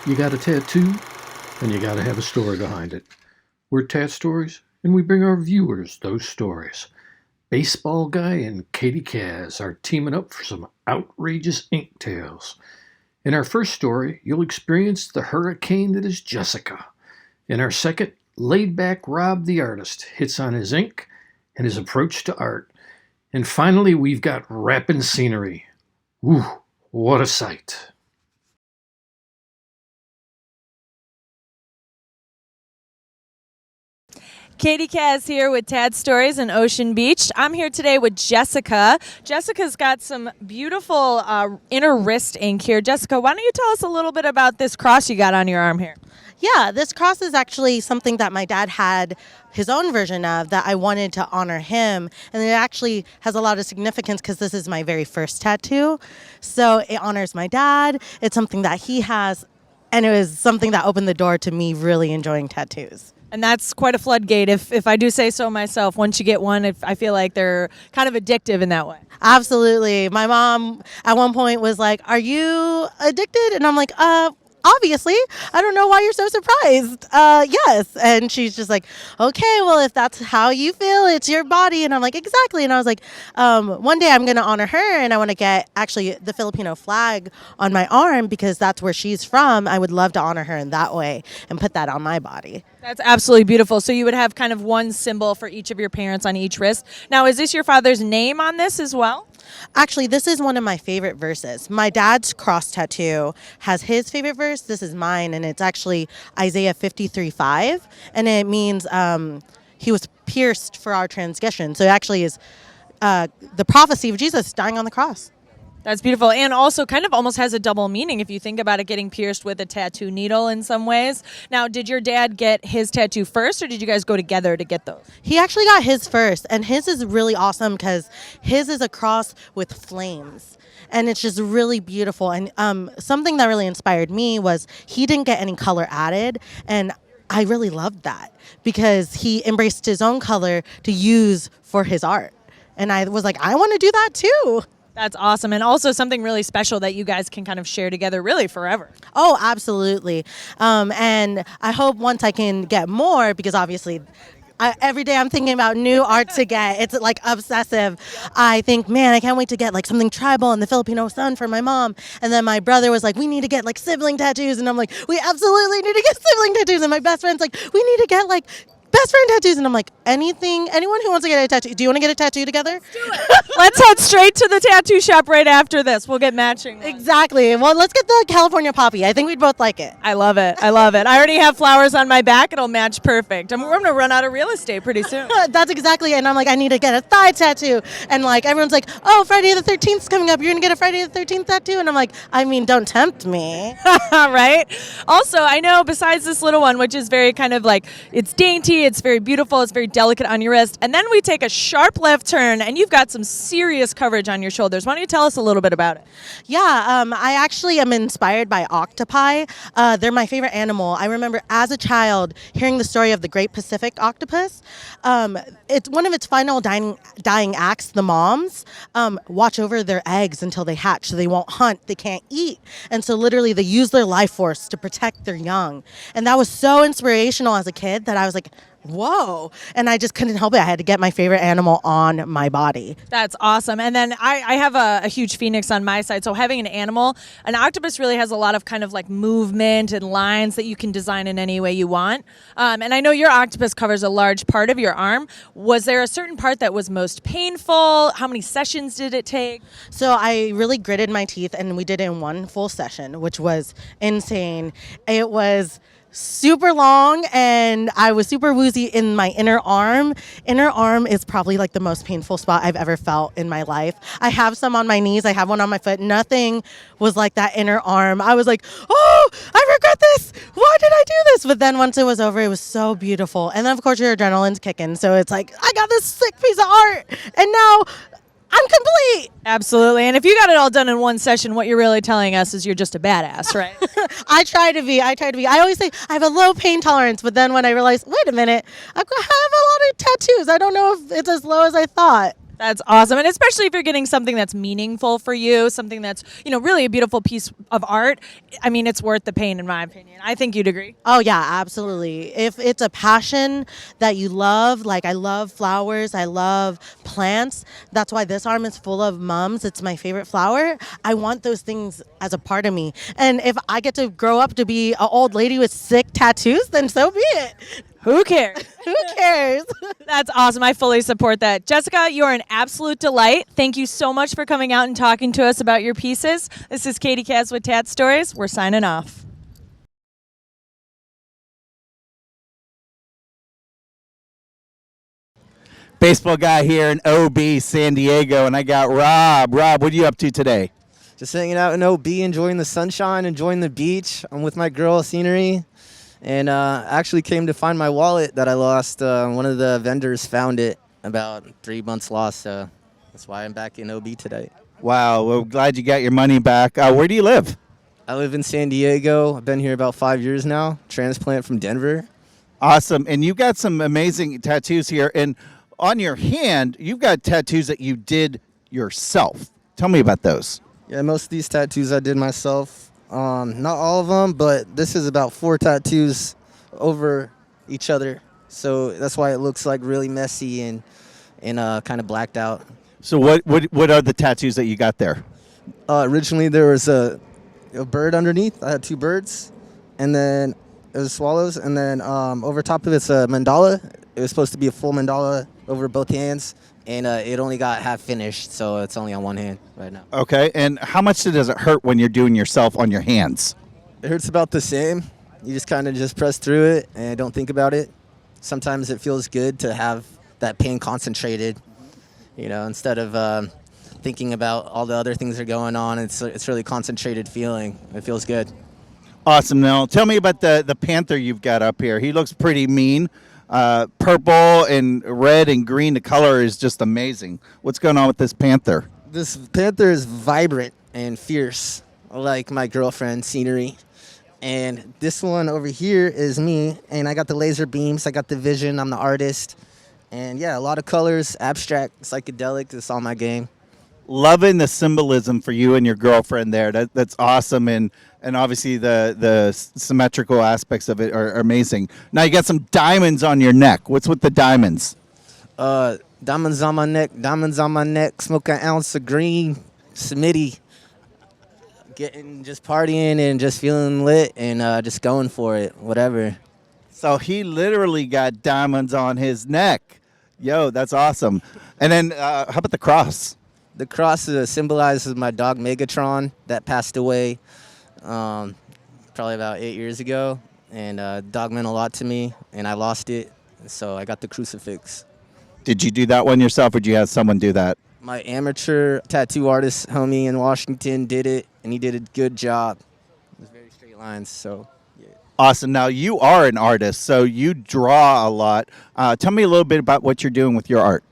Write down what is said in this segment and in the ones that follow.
You got a tattoo, and you got to have a story behind it. We're Tat-Stories, and we bring our viewers those stories. Baseball Guy and Katie Kaz are teaming up for some outrageous ink tales. In our first story, you'll experience the hurricane that is Jessica. In our second, laid-back Rob the artist hits on his ink and his approach to art. And finally, we've got rappin' Scenerry. Woo, what a sight. Katie Kaz here with Tat-Stories in Ocean Beach. I'm here today with Jessica. Jessica's got some beautiful inner wrist ink here. Jessica, why don't you tell us a little bit about this cross you got on your arm here? Yeah, this cross is actually something that my dad had his own version of that I wanted to honor him. And it actually has a lot of significance because this is my very first tattoo. So it honors my dad. It's something that he has. And it was something that opened the door to me really enjoying tattoos. And that's quite a floodgate, if I do say so myself. Once you get one, I feel like they're kind of addictive in that way. Absolutely. My mom at one point was like, "Are you addicted?" And I'm like, obviously. I don't know why you're so surprised. Yes. And she's just like, "Okay, well, if that's how you feel, it's your body." And I'm like, "Exactly." And I was like, one day I'm going to honor her and I want to get actually the Filipino flag on my arm because that's where she's from. I would love to honor her in that way and put that on my body. That's absolutely beautiful. So you would have kind of one symbol for each of your parents on each wrist. Now, is this your father's name on this as well? Actually, this is one of my favorite verses. My dad's cross tattoo has his favorite verse. This is mine, and it's actually Isaiah 53:5, and it means he was pierced for our transgression. So it actually is the prophecy of Jesus dying on the cross. That's beautiful, and also kind of almost has a double meaning if you think about it, getting pierced with a tattoo needle in some ways. Now, did your dad get his tattoo first, or did you guys go together to get those? He actually got his first, and his is really awesome because his is a cross with flames. And it's just really beautiful. And something that really inspired me was he didn't get any color added, and I really loved that because he embraced his own color to use for his art. And I was like, I want to do that too. That's awesome. And also something really special that you guys can kind of share together really forever. Oh, absolutely. And I hope once I can get more, because obviously every day I'm thinking about new art to get. It's like obsessive. I think, man, I can't wait to get like something tribal and the Filipino sun for my mom. And then my brother was like, we need to get like sibling tattoos. And I'm like, we absolutely need to get sibling tattoos. And my best friend's like, we need to get like best friend tattoos. And I'm like, anyone who wants to get a tattoo, do you want to get a tattoo together? Let's do it. Let's head straight to the tattoo shop right after this. We'll get matching ones. Exactly. Well, let's get the California poppy. I think we'd both like it. I love it. I love it. I already have flowers on my back. It'll match perfect. We're going to run out of real estate pretty soon. That's exactly it. And I'm like, I need to get a thigh tattoo. And like, everyone's like, oh, Friday the 13th is coming up. You're going to get a Friday the 13th tattoo? And I'm like, I mean, don't tempt me. Right? Also, I know besides this little one, which is very kind of like, it's dainty, it's very beautiful, it's very delicate on your wrist. And then we take a sharp left turn and you've got some serious coverage on your shoulders. Why don't you tell us a little bit about it? Yeah, I actually am inspired by octopi. They're my favorite animal. I remember as a child hearing the story of the Great Pacific octopus. It's one of its final dying acts, the moms watch over their eggs until they hatch so they won't hunt, they can't eat. And so literally they use their life force to protect their young. And that was so inspirational as a kid that I was like, whoa. And I just couldn't help it. I had to get my favorite animal on my body. That's awesome. And then I have a huge phoenix on my side. So having an octopus really has a lot of kind of like movement and lines that you can design in any way you want. And I know your octopus covers a large part of your arm. Was there a certain part that was most painful? How many sessions did it take? So I really gritted my teeth and we did it in one full session, which was insane. It was super long and I was super woozy in my inner arm. Inner arm is probably like the most painful spot I've ever felt in my life. I have some on my knees. I have one on my foot. Nothing was like that inner arm. I was like, oh, I regret this. Why did I do this? But then once it was over, it was so beautiful. And then of course your adrenaline's kicking. So it's like, I got this sick piece of art and now I'm complete. Absolutely. And if you got it all done in one session, what you're really telling us is you're just a badass, right? I try to be. I always say I have a low pain tolerance, but then when I realized, wait a minute, I have a lot of tattoos. I don't know if it's as low as I thought. That's awesome. And especially if you're getting something that's meaningful for you, something that's, really a beautiful piece of art. I mean, it's worth the pain, in my opinion. I think you'd agree. Oh, yeah, absolutely. If it's a passion that you love, like I love flowers, I love plants. That's why this arm is full of mums. It's my favorite flower. I want those things as a part of me. And if I get to grow up to be an old lady with sick tattoos, then so be it. Who cares? Who cares? That's awesome. I fully support that. Jessica, you are an absolute delight. Thank you so much for coming out and talking to us about your pieces. This is Katie Kaz with Tat-Stories. We're signing off. Baseball guy here in OB, San Diego, and I got Rob. Rob, what are you up to today? Just hanging out in OB, enjoying the sunshine, enjoying the beach. I'm with my girl, Scenerry. And actually came to find my wallet that I lost. One of the vendors found it about 3 months lost. So that's why I'm back in OB today. Wow, well, glad you got your money back. Where do you live? I live in San Diego. I've been here about 5 years now. Transplant from Denver. Awesome. And you got some amazing tattoos here. And on your hand, you've got tattoos that you did yourself. Tell me about those. Yeah, most of these tattoos I did myself. Not all of them, but this is about 4 tattoos over each other. So that's why it looks like really messy and kind of blacked out. So what are the tattoos that you got there? Originally there was a bird underneath. I had 2 birds, and then it was swallows, and then over top of it's a mandala. It was supposed to be a full mandala over both hands, and it only got half finished, so it's only on one hand right now. Okay, and how much does it hurt when you're doing yourself on your hands? It hurts about the same. You just kind of just press through it and don't think about it. Sometimes it feels good to have that pain concentrated, instead of thinking about all the other things that are going on. It's really concentrated feeling. It feels good. Awesome. Now, tell me about the panther you've got up here. He looks pretty mean. Purple and red and green, the color is just amazing. What's going on with this panther? This panther is vibrant and fierce, like my girlfriend, Scenery. And this one over here is me, and I got the laser beams, I got the vision, I'm the artist. And yeah, a lot of colors, abstract, psychedelic, it's all my game. Loving the symbolism for you and your girlfriend there. That's awesome, and obviously the symmetrical aspects of it are amazing. Now you got some diamonds on your neck. What's with the diamonds? Diamonds on my neck, smoke an ounce of green, Smitty. Just partying and just feeling lit and just going for it, whatever. So he literally got diamonds on his neck. Yo, that's awesome. And then how about the cross? The cross symbolizes my dog Megatron that passed away probably about 8 years ago. And dog meant a lot to me, and I lost it. So I got the crucifix. Did you do that one yourself, or did you have someone do that? My amateur tattoo artist homie in Washington did it, and he did a good job. It was very straight lines, so yeah. Awesome. Now, you are an artist, so you draw a lot. Tell me a little bit about what you're doing with your art.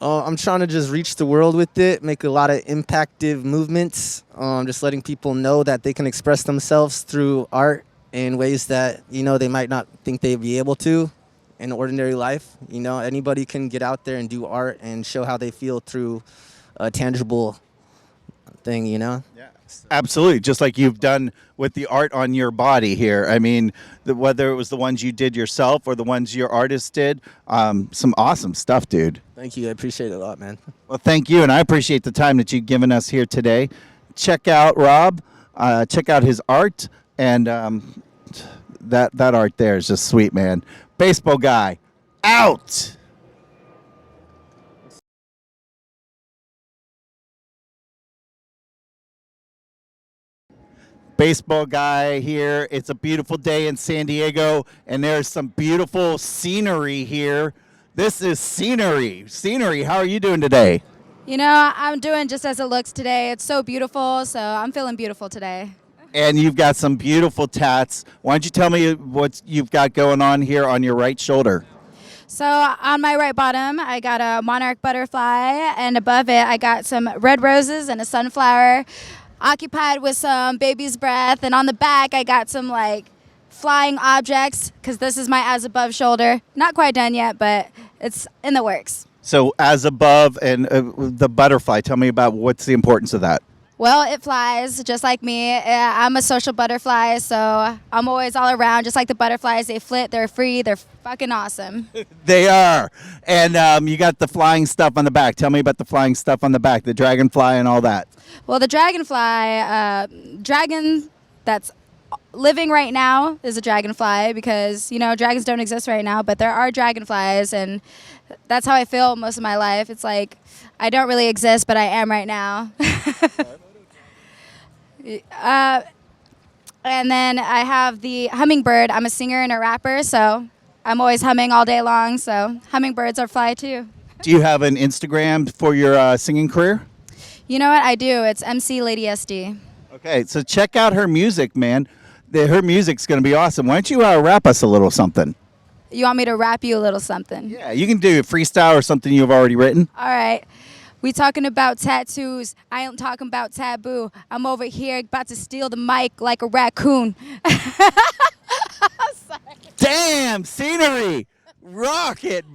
I'm trying to just reach the world with it, make a lot of impactive movements, just letting people know that they can express themselves through art in ways that, they might not think they'd be able to in ordinary life. Anybody can get out there and do art and show how they feel through a tangible thing, Yeah. Absolutely, just like you've done with the art on your body here. I mean, whether it was the ones you did yourself or the ones your artist did, some awesome stuff, dude. Thank you. I appreciate it a lot, man. Well, thank you, and I appreciate the time that you've given us here today. Check out Rob, check out his art, and that art there is just sweet, man. Baseball guy, out! Baseball guy here. It's a beautiful day in San Diego, and there's some beautiful scenery here. This is Scenery. Scenery, how are you doing today? I'm doing just as it looks today. It's so beautiful, so I'm feeling beautiful today. And you've got some beautiful tats. Why don't you tell me what you've got going on here on your right shoulder? So on my right bottom, I got a monarch butterfly, and above it, I got some red roses and a sunflower, occupied with some baby's breath. And on the back, I got some flying objects, because this is my as above shoulder. Not quite done yet, but it's in the works. So as above and the butterfly, tell me about what's the importance of that. Well, it flies just like me. I'm a social butterfly, so I'm always all around, just like the butterflies. They flit, they're free, they're fucking awesome. They are. And you got the flying stuff on the back. Tell me about the flying stuff on the back, the dragonfly and all that. Well, the dragonfly, dragon that's living right now is a dragonfly because, dragons don't exist right now, but there are dragonflies, and that's how I feel most of my life. It's like I don't really exist, but I am right now. And then I have the hummingbird. I'm a singer and a rapper, so I'm always humming all day long, so hummingbirds are fly too. Do you have an Instagram for your singing career? You know what? I do. It's MC Lady SD. Okay, so check out her music, man. Her music's going to be awesome. Why don't you rap us a little something? You want me to rap you a little something? Yeah, you can do a freestyle or something you've already written. All right. We talking about tattoos. I ain't talking about taboo. I'm over here about to steal the mic like a raccoon. Damn, Scenerry. Rocket.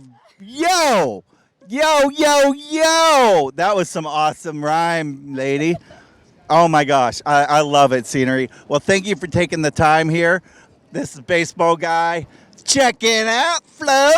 Yo. Yo, yo, yo. That was some awesome rhyme, lady. Oh, my gosh. I love it, Scenerry. Well, thank you for taking the time here. This is Baseball Guy. Checking out Flow.